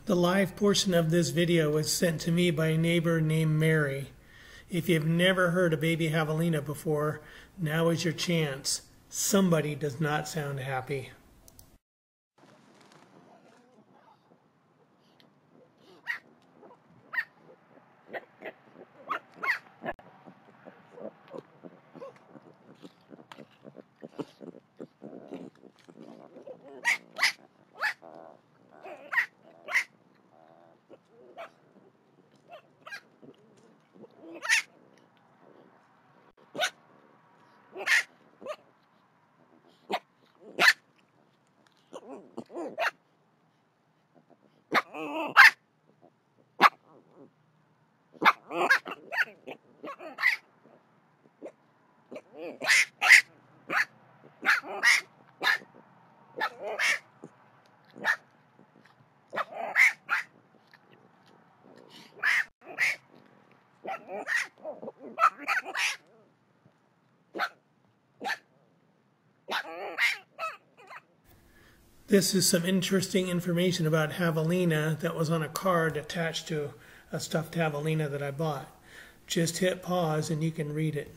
The live portion of this video was sent to me by a neighbor named Mary. If you've never heard a baby javelina before, now is your chance. Somebody does not sound happy. This is some interesting information about javelina that was on a card attached to a stuffed javelina that I bought. Just hit pause and you can read it.